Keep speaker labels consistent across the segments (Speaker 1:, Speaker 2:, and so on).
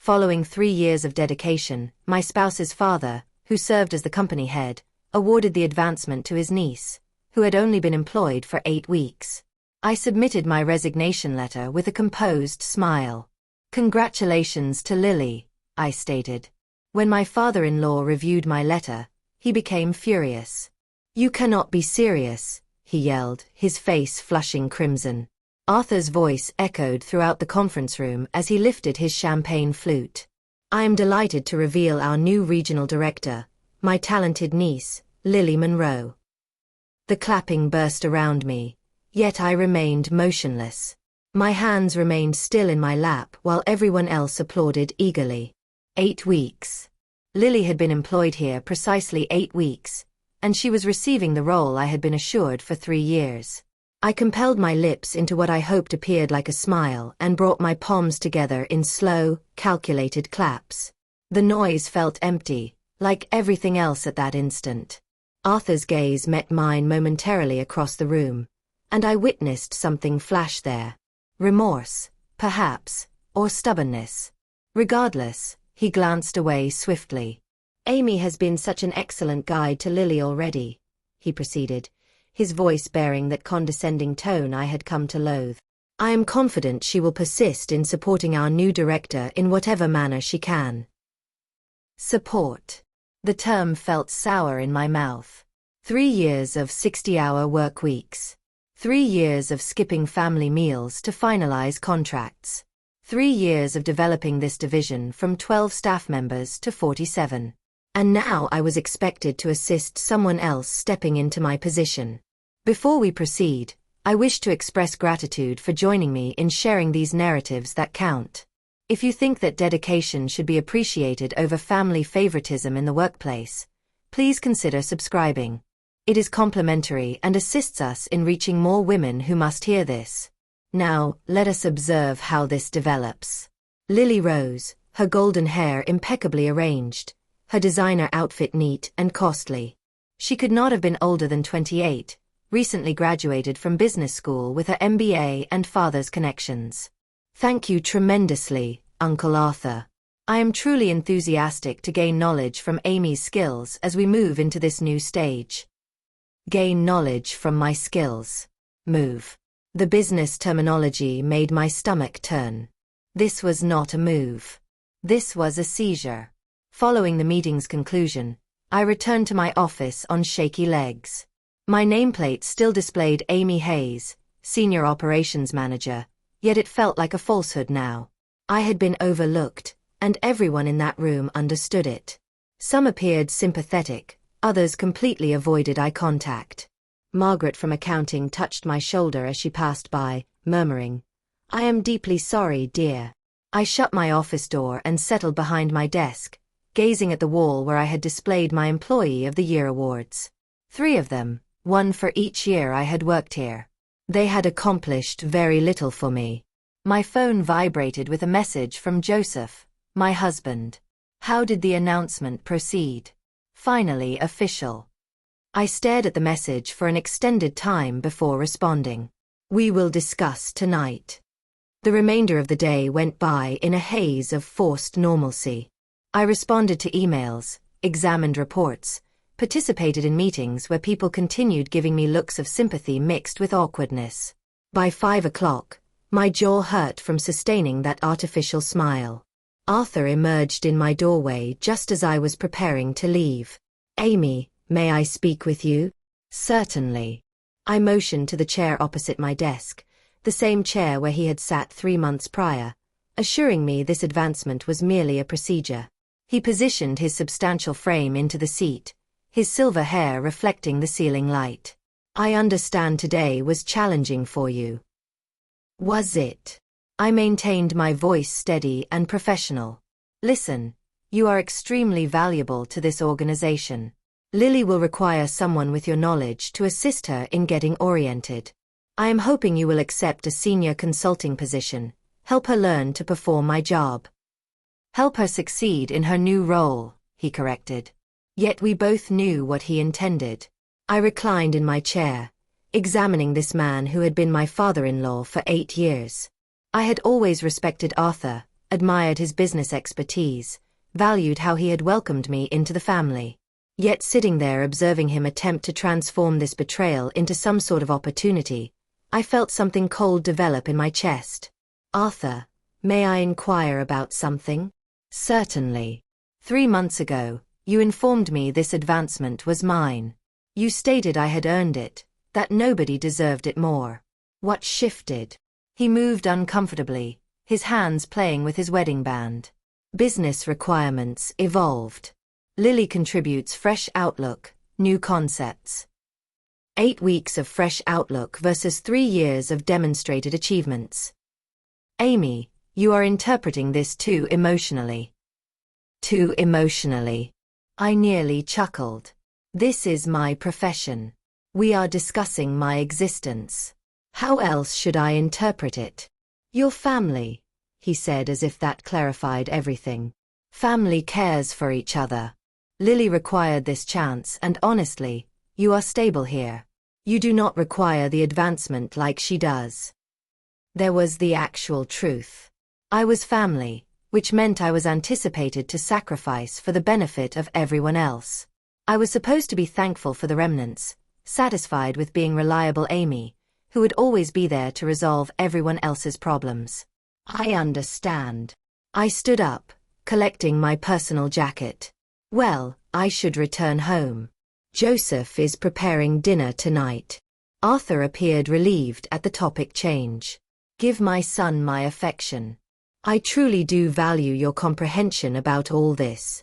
Speaker 1: Following 3 years of dedication, my spouse's father, who served as the company head, awarded the advancement to his niece, who had only been employed for 8 weeks. I submitted my resignation letter with a composed smile. "Congratulations to Lily," I stated. When my father-in-law reviewed my letter, he became furious. "You cannot be serious," he yelled, his face flushing crimson. Arthur's voice echoed throughout the conference room as he lifted his champagne flute. "I am delighted to reveal our new regional director, my talented niece, Lily Monroe." The clapping burst around me, yet I remained motionless. My hands remained still in my lap while everyone else applauded eagerly. 8 weeks. Lily had been employed here precisely 8 weeks, and she was receiving the role I had been assured for 3 years. I compelled my lips into what I hoped appeared like a smile and brought my palms together in slow, calculated claps. The noise felt empty, like everything else at that instant. Arthur's gaze met mine momentarily across the room, and I witnessed something flash there. Remorse, perhaps, or stubbornness. Regardless, he glanced away swiftly. "Amy has been such an excellent guide to Lily already," he proceeded, his voice bearing that condescending tone I had come to loathe. "I am confident she will persist in supporting our new director in whatever manner she can." Support. The term felt sour in my mouth. 3 years of 60-hour work weeks. 3 years of skipping family meals to finalize contracts. 3 years of developing this division from 12 staff members to 47. And now I was expected to assist someone else stepping into my position. Before we proceed, I wish to express gratitude for joining me in sharing these narratives that count. If you think that dedication should be appreciated over family favoritism in the workplace, please consider subscribing. It is complimentary and assists us in reaching more women who must hear this. Now, let us observe how this develops. Lily rose, her golden hair impeccably arranged, her designer outfit neat and costly. She could not have been older than 28, recently graduated from business school with her MBA and father's connections. "Thank you tremendously, Uncle Arthur. I am truly enthusiastic to gain knowledge from Amy's skills as we move into this new stage." Gain knowledge from my skills. Move. The business terminology made my stomach turn. This was not a move. This was a seizure. Following the meeting's conclusion, I returned to my office on shaky legs. My nameplate still displayed Amy Hayes, Senior Operations Manager, yet it felt like a falsehood now. I had been overlooked, and everyone in that room understood it. Some appeared sympathetic, others completely avoided eye contact. Margaret from accounting touched my shoulder as she passed by, murmuring, "I am deeply sorry, dear." I shut my office door and settled behind my desk, gazing at the wall where I had displayed my Employee of the Year awards. 3 of them, one for each year I had worked here. They had accomplished very little for me. My phone vibrated with a message from Joseph, my husband. How did the announcement proceed? Finally official. I stared at the message for an extended time before responding. "We will discuss tonight." The remainder of the day went by in a haze of forced normalcy. I responded to emails, examined reports, participated in meetings where people continued giving me looks of sympathy mixed with awkwardness. By 5 o'clock, my jaw hurt from sustaining that artificial smile. Arthur emerged in my doorway just as I was preparing to leave. "Amy, may I speak with you?" "Certainly." I motioned to the chair opposite my desk, the same chair where he had sat 3 months prior, assuring me this advancement was merely a procedure. He positioned his substantial frame into the seat, his silver hair reflecting the ceiling light. "I understand today was challenging for you." Was it? I maintained my voice steady and professional. "Listen, you are extremely valuable to this organization. Lily will require someone with your knowledge to assist her in getting oriented. I am hoping you will accept a senior consulting position, help her learn to perform my job." "Help her succeed in her new role," he corrected. Yet we both knew what he intended. I reclined in my chair, examining this man who had been my father-in-law for 8 years. I had always respected Arthur, admired his business expertise, valued how he had welcomed me into the family. Yet sitting there observing him attempt to transform this betrayal into some sort of opportunity, I felt something cold develop in my chest. "Arthur, may I inquire about something?" "Certainly. 3 months ago, you informed me this advancement was mine. You stated I had earned it, that nobody deserved it more. What shifted?" He moved uncomfortably, his hands playing with his wedding band. "Business requirements evolved. Lily contributes fresh outlook, new concepts." 8 weeks of fresh outlook versus 3 years of demonstrated achievements. "Amy, you are interpreting this too emotionally." "Too emotionally?" I nearly chuckled. "This is my profession. We are discussing my existence. How else should I interpret it?" "Your family," he said as if that clarified everything. "Family cares for each other. Lily required this chance and honestly, you are stable here. You do not require the advancement like she does." There was the actual truth. I was family, which meant I was anticipated to sacrifice for the benefit of everyone else. I was supposed to be thankful for the remnants, satisfied with being reliable Amy, who would always be there to resolve everyone else's problems. "I understand." I stood up, collecting my personal jacket. "Well, I should return home. Joseph is preparing dinner tonight." Arthur appeared relieved at the topic change. "Give my son my affection. I truly do value your comprehension about all this."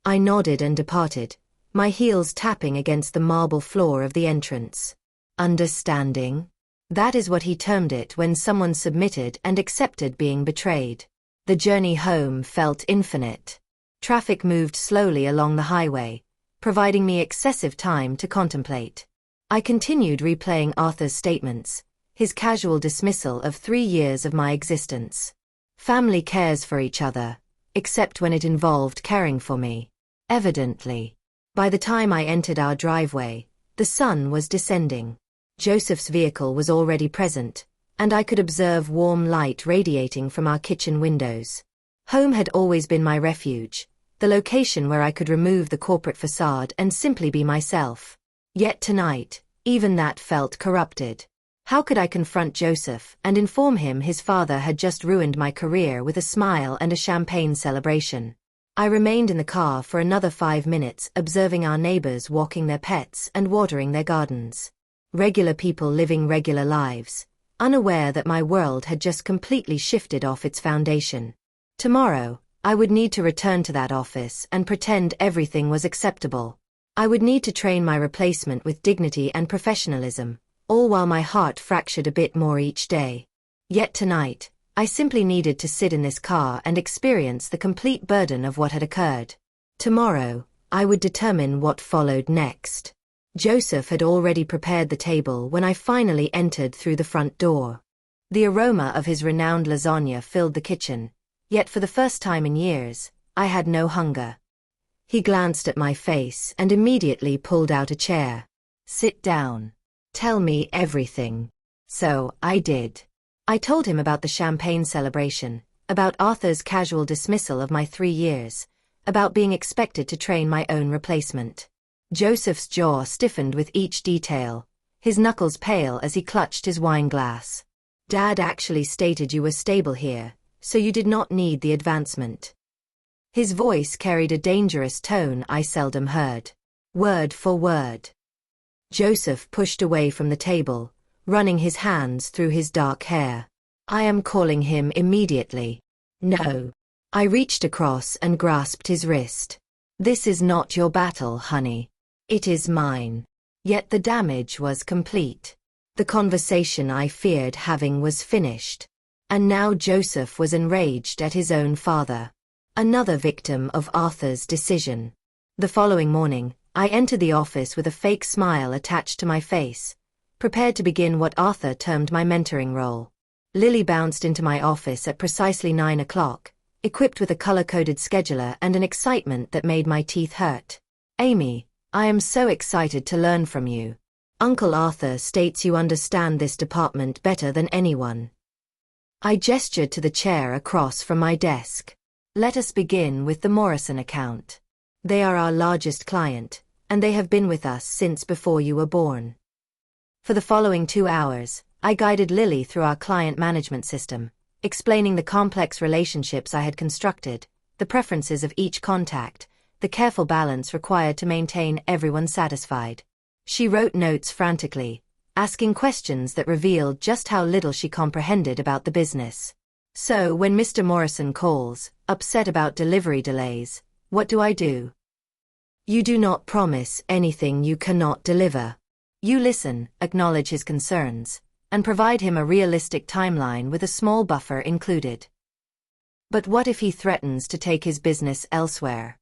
Speaker 1: I nodded and departed, my heels tapping against the marble floor of the entrance. Understanding? That is what he termed it when someone submitted and accepted being betrayed. The journey home felt infinite. Traffic moved slowly along the highway, providing me excessive time to contemplate. I continued replaying Arthur's statements, his casual dismissal of 3 years of my existence. Family cares for each other, except when it involved caring for me. Evidently. By the time I entered our driveway, the sun was descending. Joseph's vehicle was already present, and I could observe warm light radiating from our kitchen windows. Home had always been my refuge, the location where I could remove the corporate facade and simply be myself. Yet tonight, even that felt corrupted. How could I confront Joseph and inform him his father had just ruined my career with a smile and a champagne celebration? I remained in the car for another 5 minutes observing our neighbors walking their pets and watering their gardens. Regular people living regular lives, unaware that my world had just completely shifted off its foundation. Tomorrow, I would need to return to that office and pretend everything was acceptable. I would need to train my replacement with dignity and professionalism, all while my heart fractured a bit more each day. Yet tonight, I simply needed to sit in this car and experience the complete burden of what had occurred. Tomorrow, I would determine what followed next. Joseph had already prepared the table when I finally entered through the front door. The aroma of his renowned lasagna filled the kitchen, yet for the first time in years, I had no hunger. He glanced at my face and immediately pulled out a chair. "Sit down. Tell me everything." So, I did. I told him about the champagne celebration, about Arthur's casual dismissal of my 3 years, about being expected to train my own replacement. Joseph's jaw stiffened with each detail, his knuckles pale as he clutched his wine glass. "Dad actually stated you were stable here, so you did not need the advancement." His voice carried a dangerous tone I seldom heard. Word for word. Joseph pushed away from the table, running his hands through his dark hair. "I am calling him immediately." "No." I reached across and grasped his wrist. "This is not your battle, honey. It is mine." Yet the damage was complete. The conversation I feared having was finished. And now Joseph was enraged at his own father. Another victim of Arthur's decision. The following morning, I entered the office with a fake smile attached to my face, prepared to begin what Arthur termed my mentoring role. Lily bounced into my office at precisely 9 o'clock, equipped with a color-coded scheduler and an excitement that made my teeth hurt. "Amy, I am so excited to learn from you. Uncle Arthur states you understand this department better than anyone." I gestured to the chair across from my desk. Let us begin with the Morrison account. They are our largest client, and they have been with us since before you were born. For the following 2 hours, I guided Lily through our client management system, explaining the complex relationships I had constructed, the preferences of each contact, the careful balance required to maintain everyone satisfied. She wrote notes frantically, asking questions that revealed just how little she comprehended about the business. So, when Mr. Morrison calls, upset about delivery delays, what do? You do not promise anything you cannot deliver. You listen, acknowledge his concerns, and provide him a realistic timeline with a small buffer included. But what if he threatens to take his business elsewhere?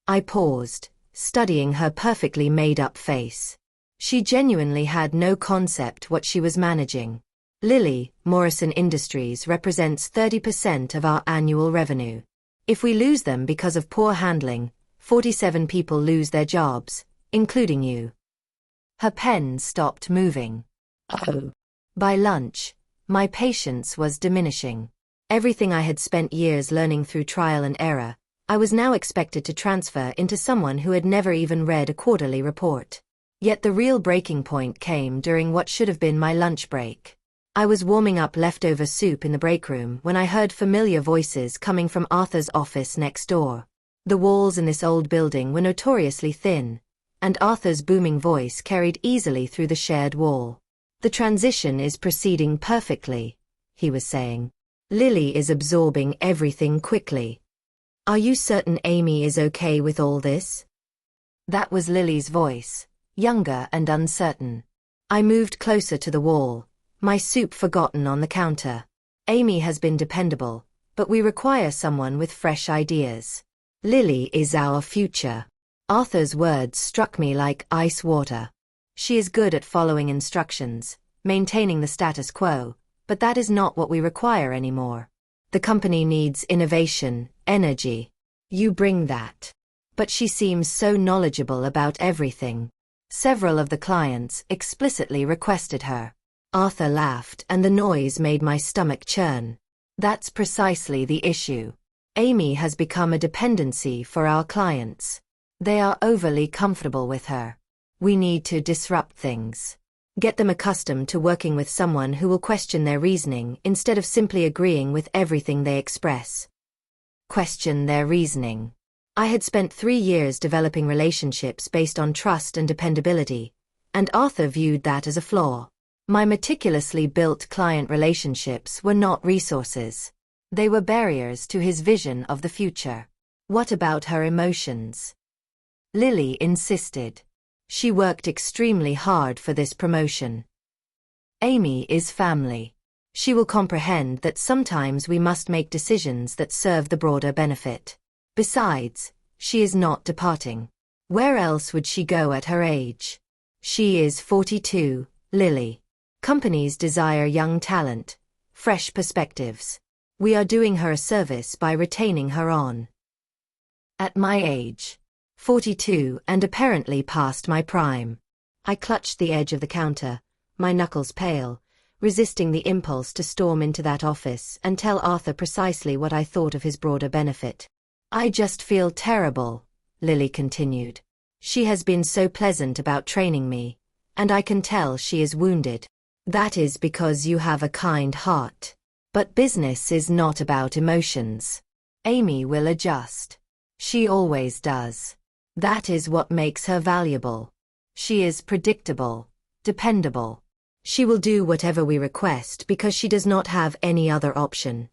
Speaker 1: I paused, studying her perfectly made-up face. She genuinely had no concept what she was managing. Lily, Morrison Industries represents 30% of our annual revenue. If we lose them because of poor handling, 47 people lose their jobs, including you. Her pen stopped moving. Oh. By lunch, my patience was diminishing. Everything I had spent years learning through trial and error, I was now expected to transfer into someone who had never even read a quarterly report. Yet the real breaking point came during what should have been my lunch break. I was warming up leftover soup in the break room when I heard familiar voices coming from Arthur's office next door. The walls in this old building were notoriously thin, and Arthur's booming voice carried easily through the shared wall. The transition is proceeding perfectly, he was saying. Lily is absorbing everything quickly. Are you certain Amy is okay with all this? That was Lily's voice, younger and uncertain. I moved closer to the wall, my soup forgotten on the counter. Amy has been dependable, but we require someone with fresh ideas. Lily is our future. Arthur's words struck me like ice water. She is good at following instructions, maintaining the status quo, but that is not what we require anymore. The company needs innovation, energy. You bring that. But she seems so knowledgeable about everything. Several of the clients explicitly requested her. Arthur laughed and the noise made my stomach churn. That's precisely the issue. Amy has become a dependency for our clients. They are overly comfortable with her. We need to disrupt things. Get them accustomed to working with someone who will question their reasoning instead of simply agreeing with everything they express. Question their reasoning. I had spent 3 years developing relationships based on trust and dependability, and Arthur viewed that as a flaw. My meticulously built client relationships were not resources. They were barriers to his vision of the future. What about her emotions? Lily insisted. She worked extremely hard for this promotion. Amy is family. She will comprehend that sometimes we must make decisions that serve the broader benefit. Besides, she is not departing. Where else would she go at her age? She is 42, Lily. Companies desire young talent, fresh perspectives. We are doing her a service by retaining her on. At my age, 42 and apparently past my prime, I clutched the edge of the counter, my knuckles pale, resisting the impulse to storm into that office and tell Arthur precisely what I thought of his broader benefit. I just feel terrible, Lily continued. She has been so pleasant about training me, and I can tell she is wounded. That is because you have a kind heart. But business is not about emotions. Amy will adjust. She always does. That is what makes her valuable. She is predictable, dependable. She will do whatever we request because she does not have any other option.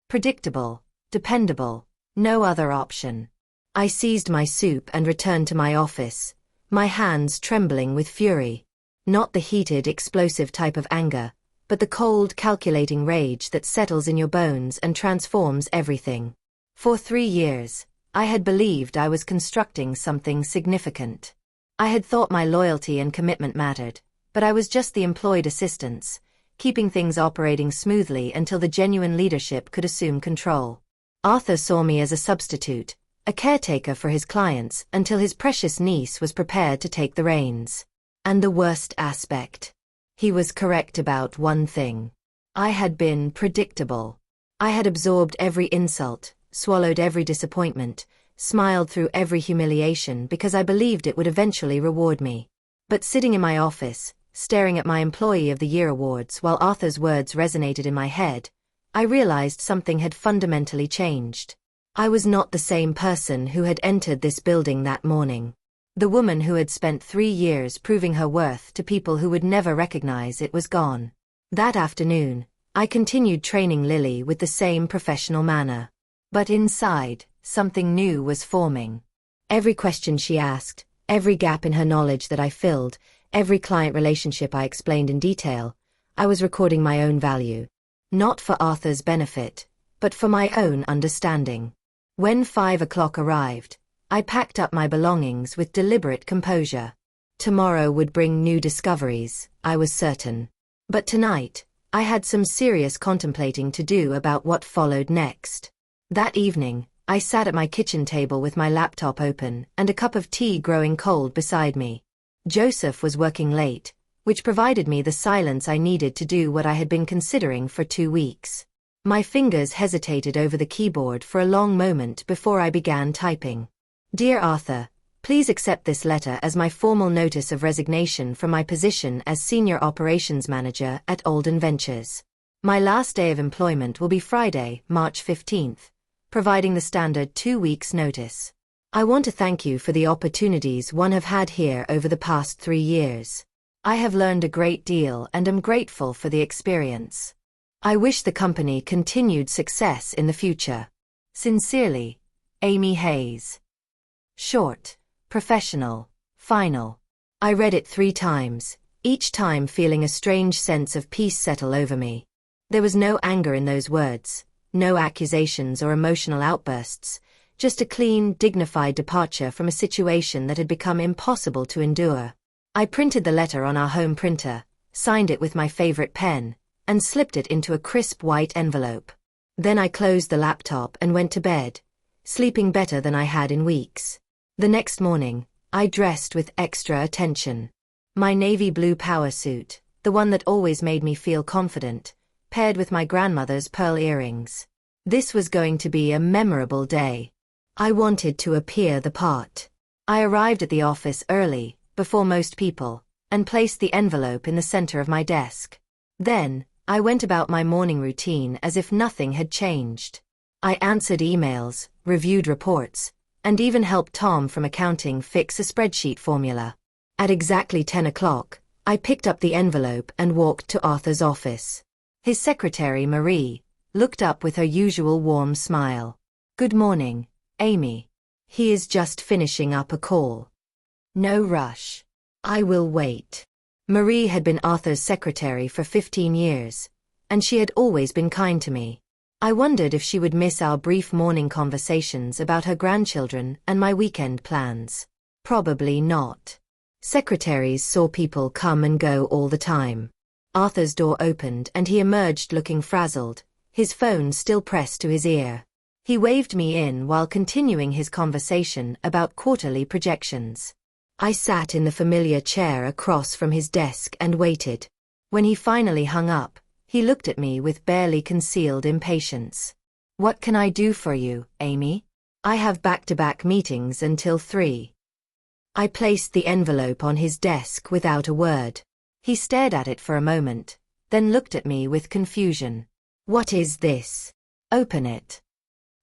Speaker 1: Predictable, dependable, no other option. I seized my soup and returned to my office, my hands trembling with fury. Not the heated, explosive type of anger, but the cold, calculating rage that settles in your bones and transforms everything. For 3 years, I had believed I was constructing something significant. I had thought my loyalty and commitment mattered, but I was just the employed assistants, keeping things operating smoothly until the genuine leadership could assume control. Arthur saw me as a substitute, a caretaker for his clients until his precious niece was prepared to take the reins. And the worst aspect. He was correct about one thing. I had been predictable. I had absorbed every insult, swallowed every disappointment, smiled through every humiliation because I believed it would eventually reward me. But sitting in my office, staring at my Employee of the Year awards while Arthur's words resonated in my head, I realized something had fundamentally changed. I was not the same person who had entered this building that morning. The woman who had spent 3 years proving her worth to people who would never recognize it was gone. That afternoon, I continued training Lily with the same professional manner. But inside, something new was forming. Every question she asked, every gap in her knowledge that I filled, every client relationship I explained in detail, I was recording my own value. Not for Arthur's benefit, but for my own understanding. When 5 o'clock arrived, I packed up my belongings with deliberate composure. Tomorrow would bring new discoveries, I was certain. But tonight, I had some serious contemplating to do about what followed next. That evening, I sat at my kitchen table with my laptop open and a cup of tea growing cold beside me. Joseph was working late, which provided me the silence I needed to do what I had been considering for 2 weeks. My fingers hesitated over the keyboard for a long moment before I began typing. Dear Arthur, please accept this letter as my formal notice of resignation from my position as Senior Operations Manager at Olden Ventures. My last day of employment will be Friday, March 15th, providing the standard 2 weeks notice. I want to thank you for the opportunities one have had here over the past 3 years. I have learned a great deal and am grateful for the experience. I wish the company continued success in the future. Sincerely, Amy Hayes. Short, professional, final. I read it 3 times, each time feeling a strange sense of peace settle over me. There was no anger in those words, no accusations or emotional outbursts, just a clean, dignified departure from a situation that had become impossible to endure. I printed the letter on our home printer, signed it with my favorite pen, and slipped it into a crisp white envelope. Then I closed the laptop and went to bed, sleeping better than I had in weeks. The next morning, I dressed with extra attention. My navy blue power suit, the one that always made me feel confident, paired with my grandmother's pearl earrings. This was going to be a memorable day. I wanted to appear the part. I arrived at the office early, before most people, and placed the envelope in the center of my desk. Then, I went about my morning routine as if nothing had changed. I answered emails, reviewed reports, and even helped Tom from accounting fix a spreadsheet formula. At exactly 10 o'clock, I picked up the envelope and walked to Arthur's office. His secretary, Marie, looked up with her usual warm smile. Good morning, Amy. He is just finishing up a call. No rush. I will wait. Marie had been Arthur's secretary for 15 years, and she had always been kind to me. I wondered if she would miss our brief morning conversations about her grandchildren and my weekend plans. Probably not. Secretaries saw people come and go all the time. Arthur's door opened and he emerged looking frazzled, his phone still pressed to his ear. He waved me in while continuing his conversation about quarterly projections. I sat in the familiar chair across from his desk and waited. When he finally hung up, he looked at me with barely concealed impatience. What can I do for you, Amy? I have back-to-back meetings until 3. I placed the envelope on his desk without a word. He stared at it for a moment, then looked at me with confusion. What is this? Open it.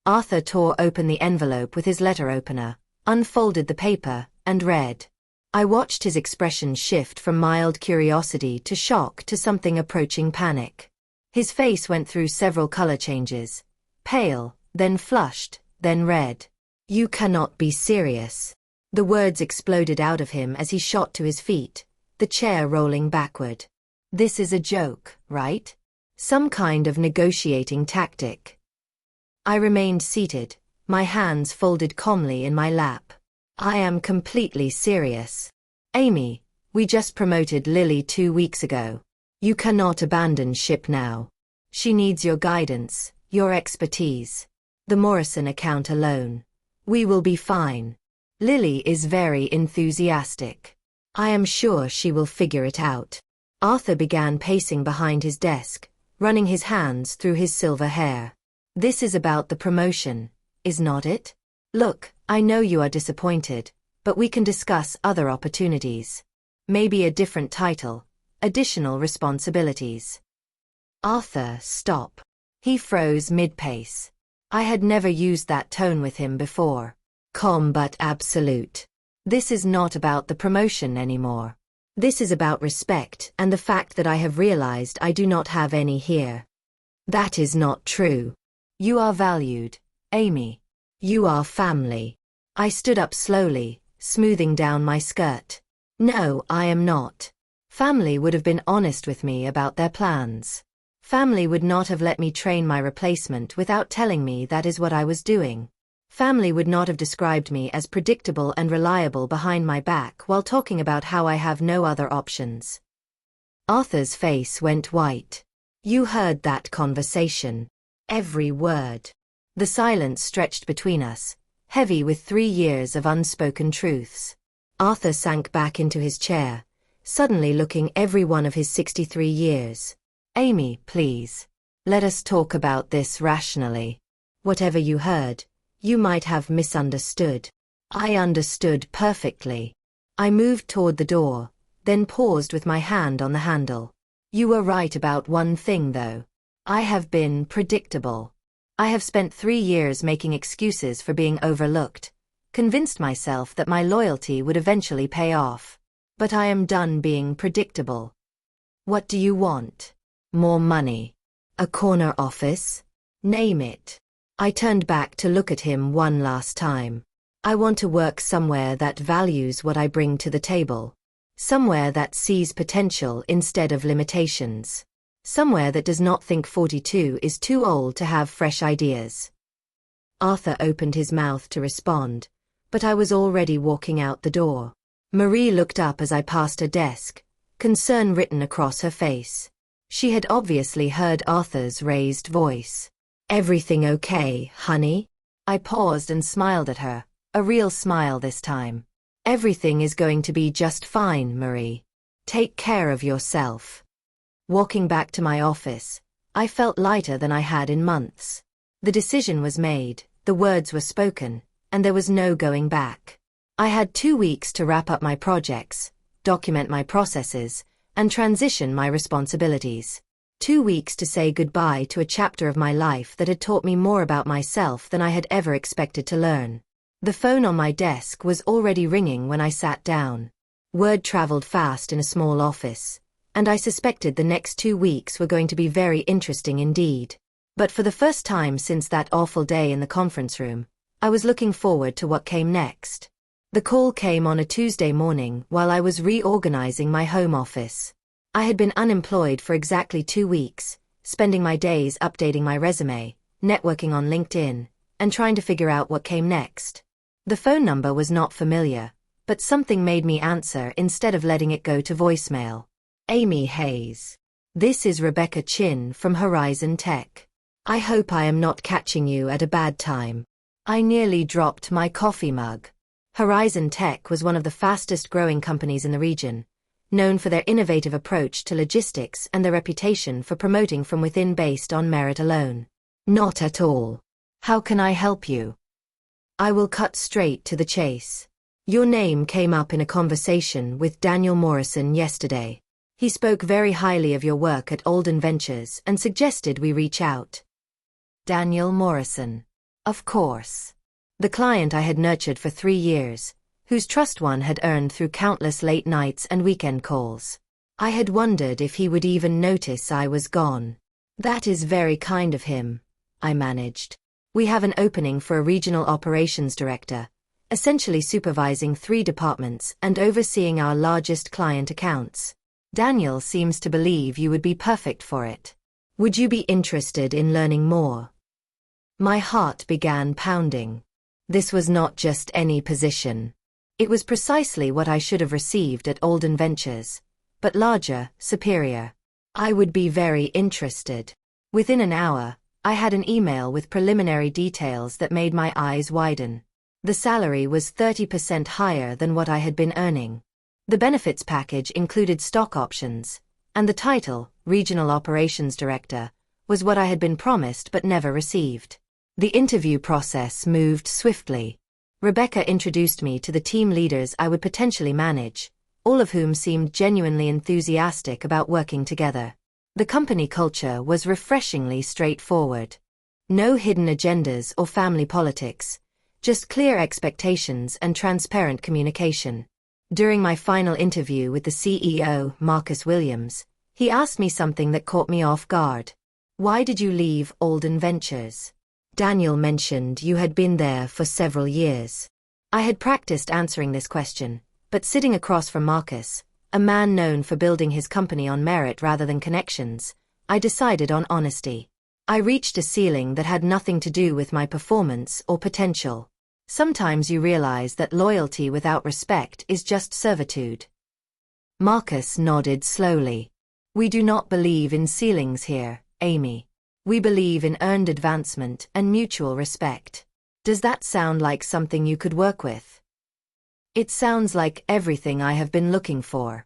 Speaker 1: Arthur tore open the envelope with his letter opener, unfolded the paper, and read. I watched his expression shift from mild curiosity to shock to something approaching panic. His face went through several color changes. Pale, then flushed, then red. You cannot be serious. The words exploded out of him as he shot to his feet, the chair rolling backward. This is a joke, right? Some kind of negotiating tactic. I remained seated, my hands folded calmly in my lap. I am completely serious. Amy, we just promoted Lily 2 weeks ago. You cannot abandon ship now. She needs your guidance, your expertise. The Morrison account alone. We will be fine. Lily is very enthusiastic. I am sure she will figure it out. Arthur began pacing behind his desk, running his hands through his silver hair. This is about the promotion, is not it? Look, I know you are disappointed, but we can discuss other opportunities. Maybe a different title, additional responsibilities. Arthur, stop. He froze mid-pace. I had never used that tone with him before. Calm but absolute. This is not about the promotion anymore. This is about respect and the fact that I have realized I do not have any here. That is not true. You are valued, Amy. You are family. I stood up slowly, smoothing down my skirt. No, I am not. Family would have been honest with me about their plans. Family would not have let me train my replacement without telling me that is what I was doing. Family would not have described me as predictable and reliable behind my back while talking about how I have no other options. Arthur's face went white. You heard that conversation. Every word. The silence stretched between us, heavy with 3 years of unspoken truths. Arthur sank back into his chair, suddenly looking every one of his 63 years. Amy, please. Let us talk about this rationally. Whatever you heard, you might have misunderstood. I understood perfectly. I moved toward the door, then paused with my hand on the handle. You were right about one thing though. I have been predictable. I have spent 3 years making excuses for being overlooked, convinced myself that my loyalty would eventually pay off. But I am done being predictable. What do you want? More money? A corner office? Name it. I turned back to look at him one last time. I want to work somewhere that values what I bring to the table. Somewhere that sees potential instead of limitations. Somewhere that does not think 42 is too old to have fresh ideas. Arthur opened his mouth to respond, but I was already walking out the door. Marie looked up as I passed her desk, concern written across her face. She had obviously heard Arthur's raised voice. Everything okay, honey? I paused and smiled at her, a real smile this time. Everything is going to be just fine, Marie. Take care of yourself. Walking back to my office, I felt lighter than I had in months. The decision was made, the words were spoken, and there was no going back. I had 2 weeks to wrap up my projects, document my processes, and transition my responsibilities. 2 weeks to say goodbye to a chapter of my life that had taught me more about myself than I had ever expected to learn. The phone on my desk was already ringing when I sat down. Word traveled fast in a small office, and I suspected the next 2 weeks were going to be very interesting indeed. But for the first time since that awful day in the conference room, I was looking forward to what came next. The call came on a Tuesday morning while I was reorganizing my home office. I had been unemployed for exactly 2 weeks, spending my days updating my resume, networking on LinkedIn, and trying to figure out what came next. The phone number was not familiar, but something made me answer instead of letting it go to voicemail. Amy Hayes. This is Rebecca Chin from Horizon Tech. I hope I am not catching you at a bad time. I nearly dropped my coffee mug. Horizon Tech was one of the fastest growing companies in the region, known for their innovative approach to logistics and their reputation for promoting from within based on merit alone. Not at all. How can I help you? I will cut straight to the chase. Your name came up in a conversation with Daniel Morrison yesterday. He spoke very highly of your work at Olden Ventures and suggested we reach out. Daniel Morrison. Of course. The client I had nurtured for 3 years, whose trust one had earned through countless late nights and weekend calls. I had wondered if he would even notice I was gone. That is very kind of him, I managed. We have an opening for a regional operations director, essentially supervising 3 departments and overseeing our largest client accounts. Daniel seems to believe you would be perfect for it. Would you be interested in learning more? My heart began pounding. This was not just any position. It was precisely what I should have received at Olden Ventures, but larger, superior. I would be very interested. Within an hour, I had an email with preliminary details that made my eyes widen. The salary was 30% higher than what I had been earning. The benefits package included stock options, and the title, Regional Operations Director, was what I had been promised but never received. The interview process moved swiftly. Rebecca introduced me to the team leaders I would potentially manage, all of whom seemed genuinely enthusiastic about working together. The company culture was refreshingly straightforward. No hidden agendas or family politics, just clear expectations and transparent communication. During my final interview with the CEO, Marcus Williams, he asked me something that caught me off guard. Why did you leave Alden Ventures? Daniel mentioned you had been there for several years. I had practiced answering this question, but sitting across from Marcus, a man known for building his company on merit rather than connections, I decided on honesty. I reached a ceiling that had nothing to do with my performance or potential. Sometimes you realize that loyalty without respect is just servitude. Marcus nodded slowly. We do not believe in ceilings here, Amy. We believe in earned advancement and mutual respect. Does that sound like something you could work with? It sounds like everything I have been looking for.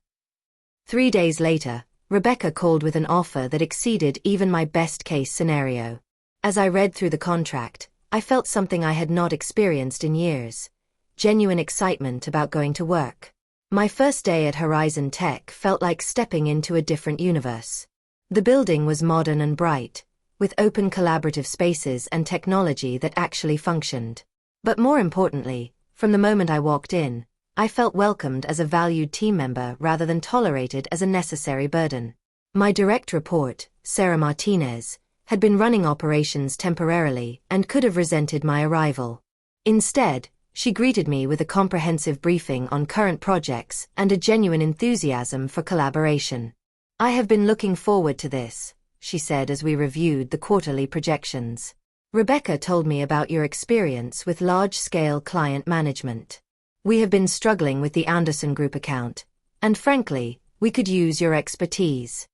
Speaker 1: 3 days later, Rebecca called with an offer that exceeded even my best-case scenario. As I read through the contract, I felt something I had not experienced in years: genuine excitement about going to work. My first day at Horizon Tech felt like stepping into a different universe. The building was modern and bright, with open collaborative spaces and technology that actually functioned. But more importantly, from the moment I walked in, I felt welcomed as a valued team member rather than tolerated as a necessary burden. My direct report, Sarah Martinez, had been running operations temporarily and could have resented my arrival. Instead, she greeted me with a comprehensive briefing on current projects and a genuine enthusiasm for collaboration. I have been looking forward to this, she said as we reviewed the quarterly projections. Rebecca told me about your experience with large-scale client management. We have been struggling with the Anderson Group account, and frankly, we could use your expertise.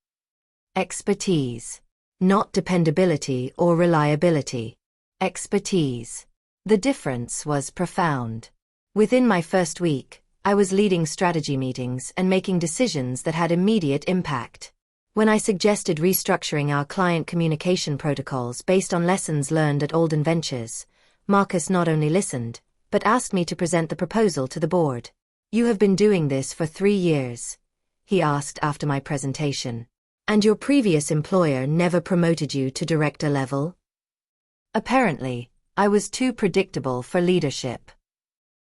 Speaker 1: Expertise. Not dependability or reliability. Expertise. The difference was profound. Within my first week, I was leading strategy meetings and making decisions that had immediate impact. When I suggested restructuring our client communication protocols based on lessons learned at Alden Ventures, Marcus not only listened, but asked me to present the proposal to the board. You have been doing this for 3 years, he asked after my presentation. And your previous employer never promoted you to director level? Apparently, I was too predictable for leadership.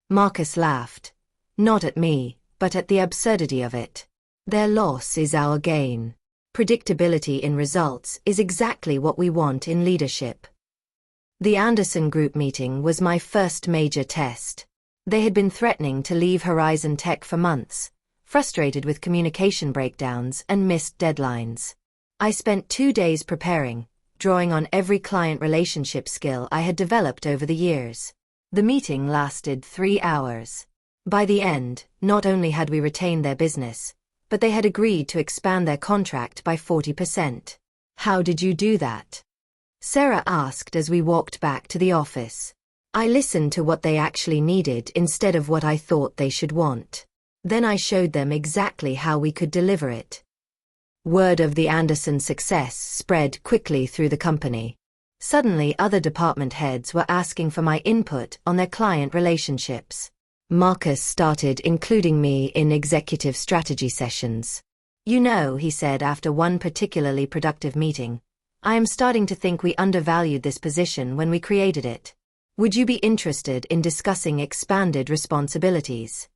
Speaker 1: Marcus laughed. Not at me, but at the absurdity of it. Their loss is our gain. Predictability in results is exactly what we want in leadership. The Anderson Group meeting was my first major test. They had been threatening to leave Horizon Tech for months, frustrated with communication breakdowns and missed deadlines. I spent 2 days preparing, drawing on every client relationship skill I had developed over the years. The meeting lasted 3 hours. By the end, not only had we retained their business, but they had agreed to expand their contract by 40%. How did you do that? Sarah asked as we walked back to the office. I listened to what they actually needed instead of what I thought they should want. Then I showed them exactly how we could deliver it. Word of the Anderson success spread quickly through the company. Suddenly, other department heads were asking for my input on their client relationships. Marcus started including me in executive strategy sessions. You know, he said after one particularly productive meeting, I am starting to think we undervalued this position when we created it. Would you be interested in discussing expanded responsibilities?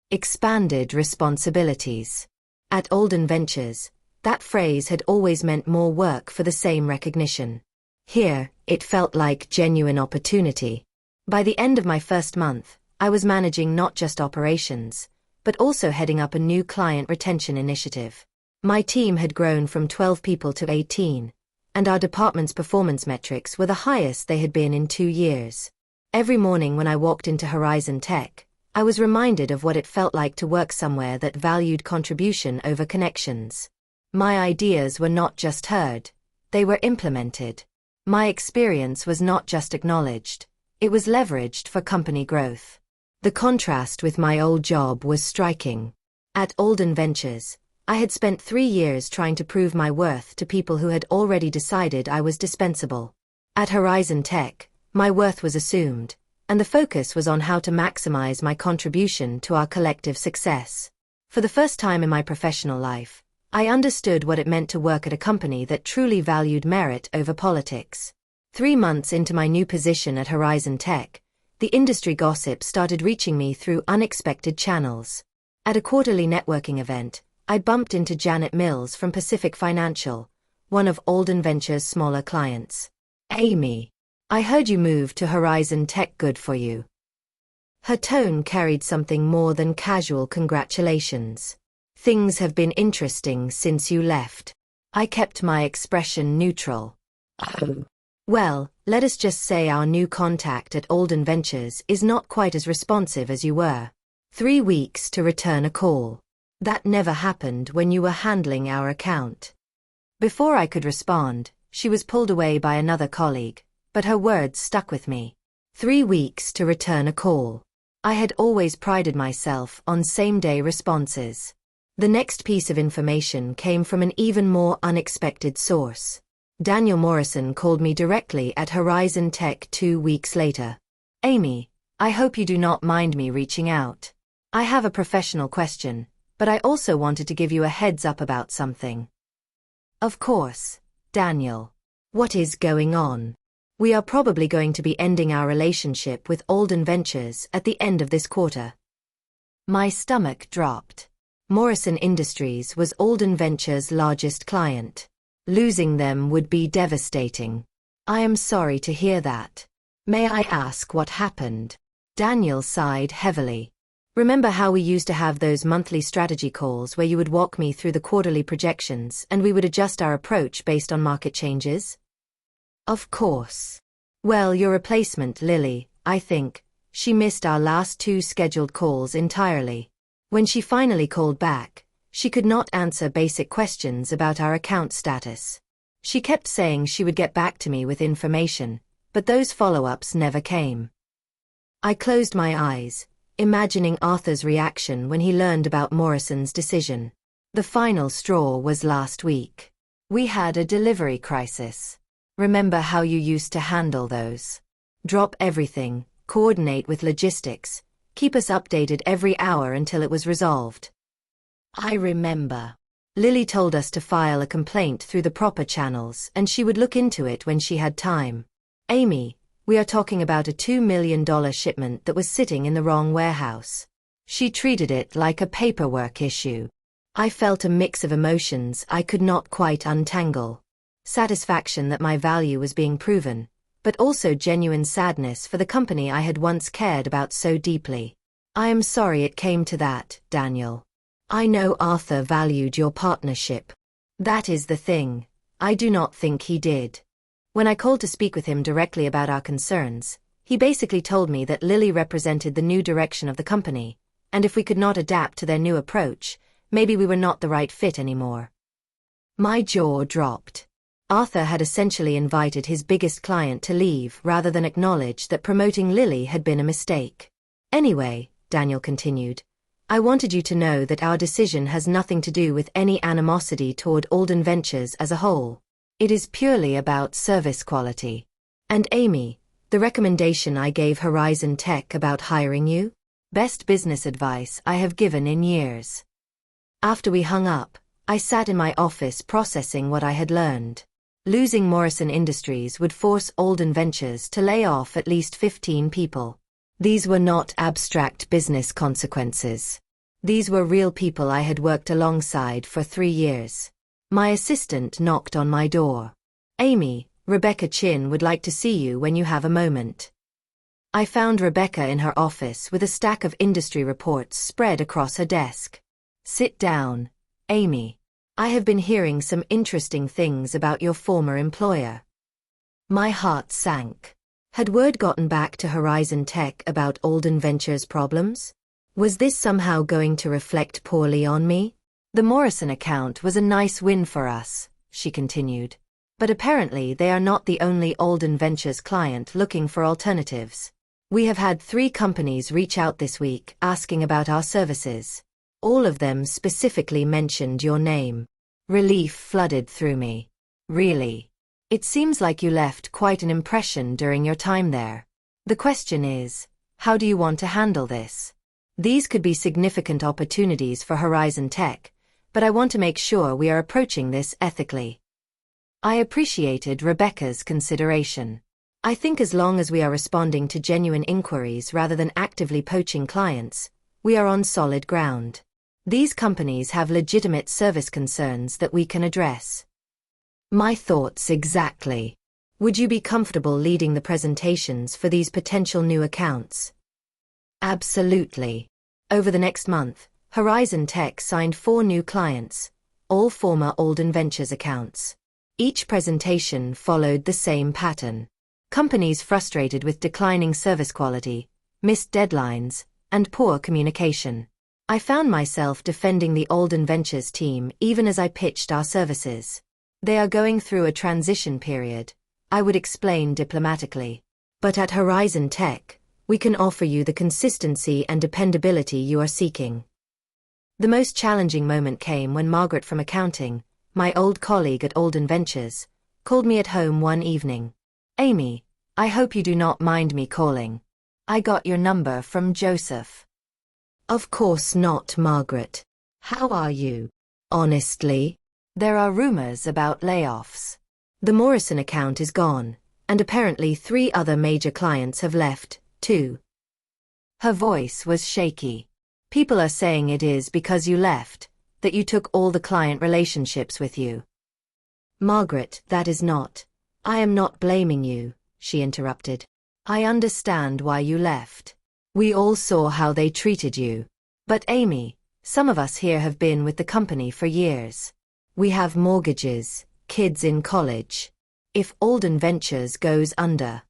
Speaker 1: Expanded responsibilities. At Alden Ventures, that phrase had always meant more work for the same recognition. Here, it felt like genuine opportunity. By the end of my first month, I was managing not just operations, but also heading up a new client retention initiative. My team had grown from 12 people to 18, and our department's performance metrics were the highest they had been in 2 years. Every morning when I walked into Horizon Tech, I was reminded of what it felt like to work somewhere that valued contribution over connections. My ideas were not just heard, they were implemented. My experience was not just acknowledged, it was leveraged for company growth. The contrast with my old job was striking. At Alden Ventures, I had spent 3 years trying to prove my worth to people who had already decided I was dispensable. At Horizon Tech, my worth was assumed, and the focus was on how to maximize my contribution to our collective success. For the first time in my professional life, I understood what it meant to work at a company that truly valued merit over politics. 3 months into my new position at Horizon Tech, the industry gossip started reaching me through unexpected channels. At a quarterly networking event, I bumped into Janet Mills from Pacific Financial, one of Alden Ventures' smaller clients. "Amy, I heard you moved to Horizon Tech. Good for you." Her tone carried something more than casual congratulations. "Things have been interesting since you left." I kept my expression neutral. "Oh. Well, let us just say our new contact at Alden Ventures is not quite as responsive as you were. 3 weeks to return a call. That never happened when you were handling our account." Before I could respond, she was pulled away by another colleague, but her words stuck with me. 3 weeks to return a call. I had always prided myself on same-day responses. The next piece of information came from an even more unexpected source. Daniel Morrison called me directly at Horizon Tech 2 weeks later. "Amy, I hope you do not mind me reaching out. I have a professional question, but I also wanted to give you a heads up about something." "Of course, Daniel. What is going on?" "We are probably going to be ending our relationship with Alden Ventures at the end of this quarter." My stomach dropped. Morrison Industries was Alden Ventures' largest client. Losing them would be devastating. "I am sorry to hear that. May I ask what happened?" Daniel sighed heavily. "Remember how we used to have those monthly strategy calls where you would walk me through the quarterly projections and we would adjust our approach based on market changes?" "Of course. Well, your replacement, Lily, I think, she missed our last 2 scheduled calls entirely. When she finally called back, she could not answer basic questions about our account status. She kept saying she would get back to me with information, but those follow-ups never came." I closed my eyes, imagining Arthur's reaction when he learned about Morrison's decision. The final straw was last week. "We had a delivery crisis. Remember how you used to handle those? Drop everything, coordinate with logistics, keep us updated every hour until it was resolved." "I remember. Lily told us to file a complaint through the proper channels and she would look into it when she had time. Amy, we are talking about a $2 million shipment that was sitting in the wrong warehouse. She treated it like a paperwork issue." I felt a mix of emotions I could not quite untangle. Satisfaction that my value was being proven, but also genuine sadness for the company I had once cared about so deeply. "I am sorry it came to that, Daniel. I know Arthur valued your partnership. That is the thing. I do not think he did. When I called to speak with him directly about our concerns, he basically told me that Lily represented the new direction of the company, and if we could not adapt to their new approach, maybe we were not the right fit anymore." My jaw dropped. Arthur had essentially invited his biggest client to leave rather than acknowledge that promoting Lily had been a mistake. "Anyway," Daniel continued, "I wanted you to know that our decision has nothing to do with any animosity toward Alden Ventures as a whole. It is purely about service quality. And Amy, the recommendation I gave Horizon Tech about hiring you? Best business advice I have given in years." After we hung up, I sat in my office processing what I had learned. Losing Morrison Industries would force Alden Ventures to lay off at least 15 people. These were not abstract business consequences. These were real people I had worked alongside for 3 years. My assistant knocked on my door. "Amy, Rebecca Chin would like to see you when you have a moment." I found Rebecca in her office with a stack of industry reports spread across her desk. "Sit down, Amy. I have been hearing some interesting things about your former employer." My heart sank. Had word gotten back to Horizon Tech about Alden Ventures' problems? Was this somehow going to reflect poorly on me? "The Morrison account was a nice win for us," she continued. "But apparently they are not the only Alden Ventures client looking for alternatives. We have had 3 companies reach out this week asking about our services. All of them specifically mentioned your name. Relief flooded through me. Really? It seems like you left quite an impression during your time there. The question is, how do you want to handle this? These could be significant opportunities for Horizon Tech, but I want to make sure we are approaching this ethically. I appreciated Rebecca's consideration. I think as long as we are responding to genuine inquiries rather than actively poaching clients, we are on solid ground. These companies have legitimate service concerns that we can address. My thoughts exactly. Would you be comfortable leading the presentations for these potential new accounts? Absolutely. Over the next month, Horizon Tech signed 4 new clients, all former Alden Ventures accounts. Each presentation followed the same pattern. Companies frustrated with declining service quality, missed deadlines, and poor communication. I found myself defending the Alden Ventures team even as I pitched our services. They are going through a transition period, I would explain diplomatically. But at Horizon Tech, we can offer you the consistency and dependability you are seeking. The most challenging moment came when Margaret from accounting, my old colleague at Alden Ventures, called me at home one evening. Amy, I hope you do not mind me calling. I got your number from Joseph. Of course not, Margaret. How are you? Honestly, there are rumors about layoffs. The Morrison account is gone, and apparently 3 other major clients have left, too. Her voice was shaky. People are saying it is because you left, that you took all the client relationships with you. Margaret, that is not. I am not blaming you, she interrupted. I understand why you left. We all saw how they treated you. But Amy, some of us here have been with the company for years. We have mortgages, kids in college. If Alden Ventures goes under.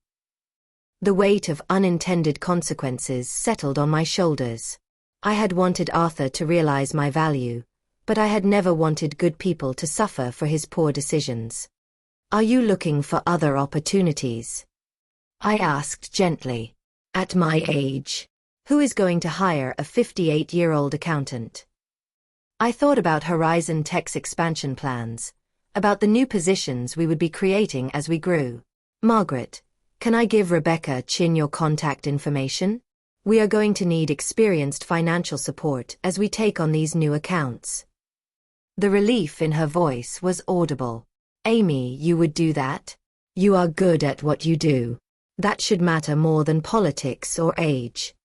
Speaker 1: The weight of unintended consequences settled on my shoulders. I had wanted Arthur to realize my value, but I had never wanted good people to suffer for his poor decisions. Are you looking for other opportunities? I asked gently. At my age, who is going to hire a 58-year-old accountant? I thought about Horizon Tech's expansion plans, about the new positions we would be creating as we grew. Margaret, can I give Rebecca Chin your contact information? We are going to need experienced financial support as we take on these new accounts. The relief in her voice was audible. Amy, you would do that? You are good at what you do. That should matter more than politics or age.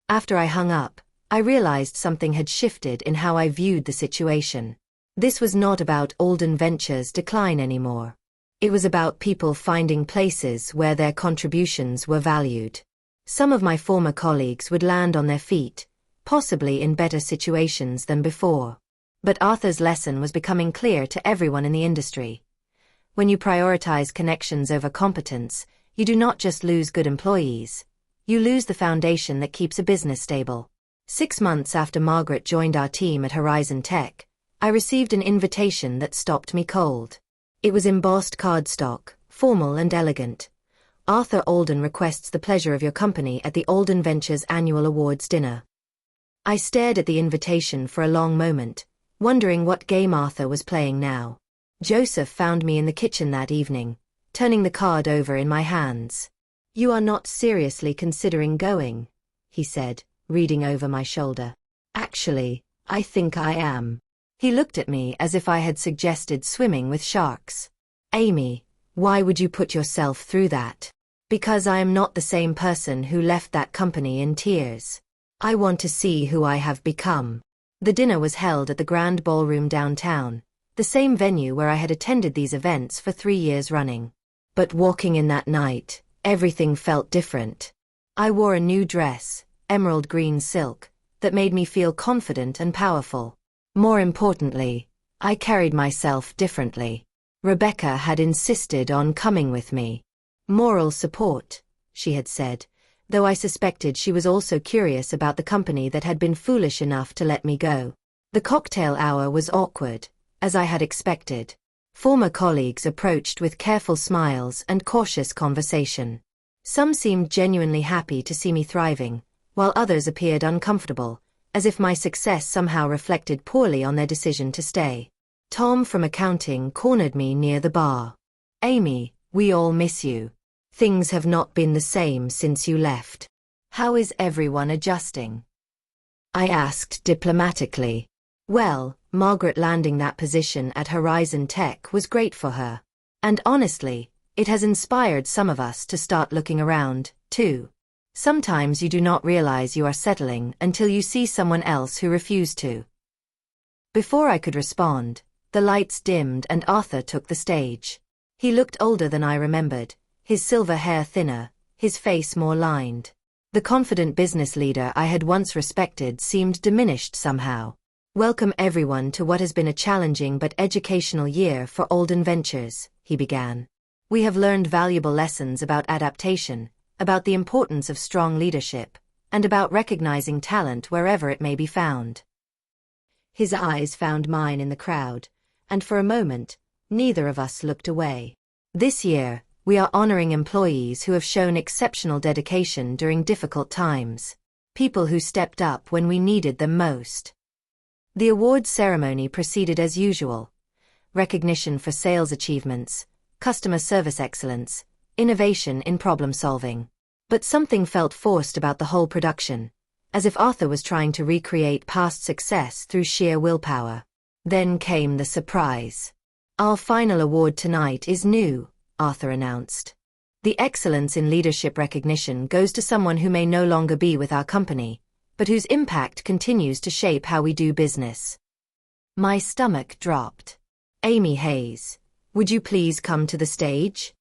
Speaker 1: After I hung up, I realized something had shifted in how I viewed the situation. This was not about Alden Ventures' decline anymore. It was about people finding places where their contributions were valued. Some of my former colleagues would land on their feet, possibly in better situations than before. But Arthur's lesson was becoming clear to everyone in the industry. When you prioritize connections over competence, you do not just lose good employees. You lose the foundation that keeps a business stable. 6 months after Margaret joined our team at Horizon Tech, I received an invitation that stopped me cold. It was embossed cardstock, formal and elegant. Arthur Alden requests the pleasure of your company at the Alden Ventures Annual Awards Dinner. I stared at the invitation for a long moment, wondering what game Arthur was playing now. Joseph found me in the kitchen that evening, turning the card over in my hands. You are not seriously considering going, he said, reading over my shoulder. Actually, I think I am. He looked at me as if I had suggested swimming with sharks. Amy, why would you put yourself through that? Because I am not the same person who left that company in tears. I want to see who I have become. The dinner was held at the Grand Ballroom downtown, the same venue where I had attended these events for 3 years running. But walking in that night, everything felt different. I wore a new dress, emerald green silk, that made me feel confident and powerful. More importantly, I carried myself differently. Rebecca had insisted on coming with me. Moral support, she had said, though I suspected she was also curious about the company that had been foolish enough to let me go. The cocktail hour was awkward, as I had expected. Former colleagues approached with careful smiles and cautious conversation. Some seemed genuinely happy to see me thriving, while others appeared uncomfortable, as if my success somehow reflected poorly on their decision to stay. Tom from accounting cornered me near the bar. "Amy, we all miss you. Things have not been the same since you left. How is everyone adjusting?" I asked diplomatically. Well, Margaret landing that position at Horizon Tech was great for her. And honestly, it has inspired some of us to start looking around, too. Sometimes you do not realize you are settling until you see someone else who refused to. Before I could respond, the lights dimmed and Arthur took the stage. He looked older than I remembered, his silver hair thinner, his face more lined. The confident business leader I had once respected seemed diminished somehow. "Welcome everyone to what has been a challenging but educational year for Olden Ventures," he began. "We have learned valuable lessons about adaptation, about the importance of strong leadership, and about recognizing talent wherever it may be found." His eyes found mine in the crowd, and for a moment, neither of us looked away. "This year, we are honoring employees who have shown exceptional dedication during difficult times, people who stepped up when we needed them most." The awards ceremony proceeded as usual. Recognition for sales achievements, customer service excellence, innovation in problem solving. But something felt forced about the whole production, as if Arthur was trying to recreate past success through sheer willpower. Then came the surprise. "Our final award tonight is new," Arthur announced. "The excellence in leadership recognition goes to someone who may no longer be with our company, but whose impact continues to shape how we do business." My stomach dropped. "Amy Hayes, would you please come to the stage?"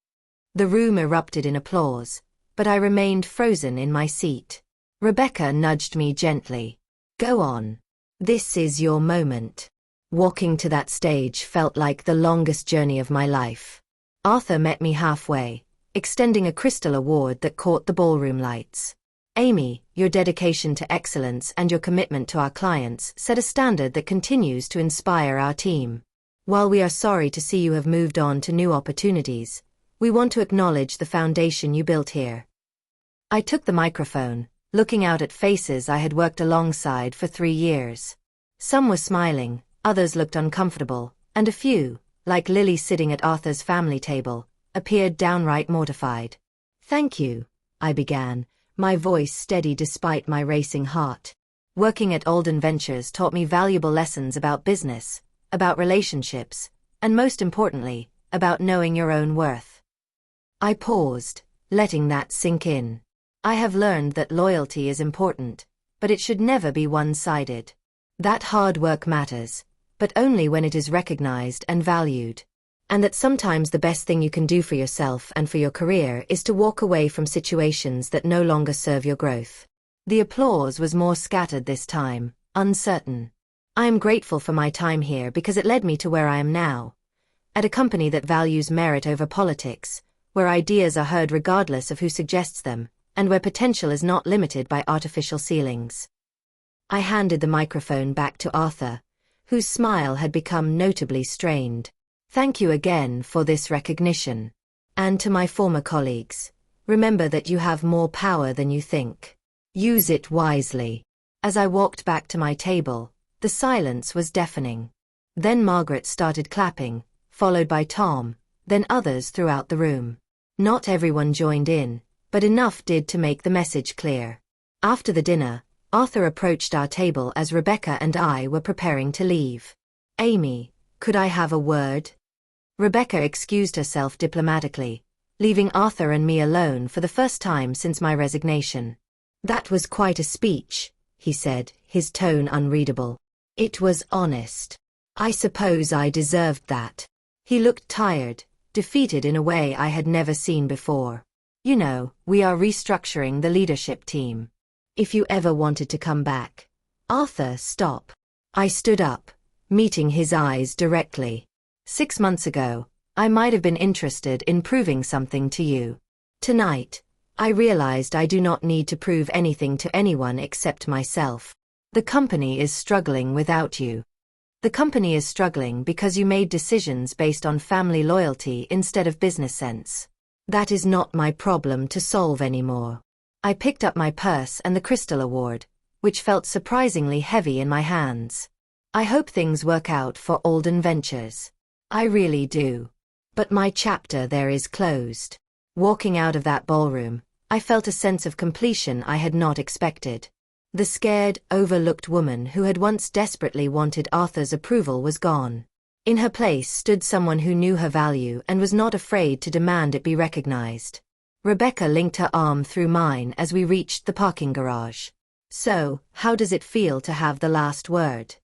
Speaker 1: The room erupted in applause, but I remained frozen in my seat. Rebecca nudged me gently. "Go on. This is your moment." Walking to that stage felt like the longest journey of my life. Arthur met me halfway, extending a crystal award that caught the ballroom lights. "Amy, your dedication to excellence and your commitment to our clients set a standard that continues to inspire our team. While we are sorry to see you have moved on to new opportunities, we want to acknowledge the foundation you built here." I took the microphone, looking out at faces I had worked alongside for 3 years. Some were smiling, others looked uncomfortable, and a few, like Lily sitting at Arthur's family table, appeared downright mortified. "Thank you," I began, my voice steady despite my racing heart. "Working at Olden Ventures taught me valuable lessons about business, about relationships, and most importantly, about knowing your own worth." I paused, letting that sink in. I have learned that loyalty is important, but it should never be one-sided. That hard work matters, but only when it is recognized and valued. And that sometimes the best thing you can do for yourself and for your career is to walk away from situations that no longer serve your growth. The applause was more scattered this time, uncertain. I am grateful for my time here because it led me to where I am now. At a company that values merit over politics, where ideas are heard regardless of who suggests them, and where potential is not limited by artificial ceilings. I handed the microphone back to Arthur, whose smile had become notably strained. "Thank you again for this recognition. And to my former colleagues, remember that you have more power than you think. Use it wisely." As I walked back to my table, the silence was deafening. Then Margaret started clapping, followed by Tom, then others throughout the room. Not everyone joined in, but enough did to make the message clear. After the dinner, Arthur approached our table as Rebecca and I were preparing to leave. "Amy, could I have a word?" Rebecca excused herself diplomatically, leaving Arthur and me alone for the first time since my resignation. "That was quite a speech," he said, his tone unreadable. "It was honest. I suppose I deserved that." He looked tired, defeated in a way I had never seen before. "You know, we are restructuring the leadership team. If you ever wanted to come back." "Arthur, stop." I stood up, meeting his eyes directly. 6 months ago, I might have been interested in proving something to you. Tonight, I realized I do not need to prove anything to anyone except myself. The company is struggling without you. The company is struggling because you made decisions based on family loyalty instead of business sense. That is not my problem to solve anymore. I picked up my purse and the Crystal Award, which felt surprisingly heavy in my hands. I hope things work out for Alden Ventures. I really do. But my chapter there is closed. Walking out of that ballroom, I felt a sense of completion I had not expected. The scared, overlooked woman who had once desperately wanted Arthur's approval was gone. In her place stood someone who knew her value and was not afraid to demand it be recognized. Rebecca linked her arm through mine as we reached the parking garage. So, how does it feel to have the last word?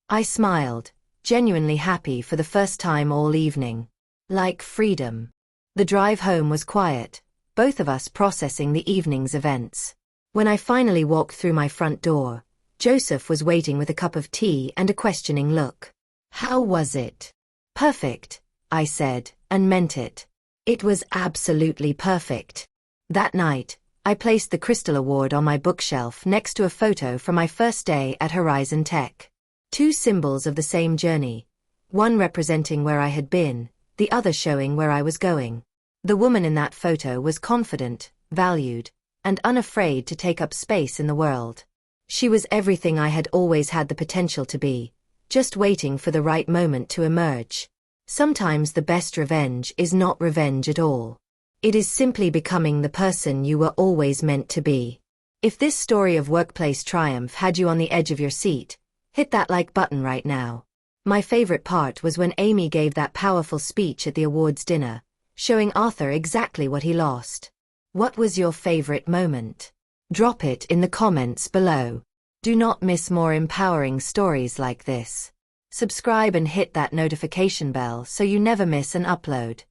Speaker 1: I smiled, genuinely happy for the first time all evening. Like freedom. The drive home was quiet, both of us processing the evening's events. When I finally walked through my front door, Joseph was waiting with a cup of tea and a questioning look. How was it? Perfect, I said, and meant it. It was absolutely perfect. That night, I placed the Crystal Award on my bookshelf next to a photo from my first day at Horizon Tech. Two symbols of the same journey, one representing where I had been, the other showing where I was going. The woman in that photo was confident, valued, and unafraid to take up space in the world. She was everything I had always had the potential to be, just waiting for the right moment to emerge. Sometimes the best revenge is not revenge at all. It is simply becoming the person you were always meant to be. If this story of workplace triumph had you on the edge of your seat, hit that like button right now. My favorite part was when Amy gave that powerful speech at the awards dinner, showing Arthur exactly what he lost. What was your favorite moment? Drop it in the comments below. Do not miss more empowering stories like this. Subscribe and hit that notification bell so you never miss an upload.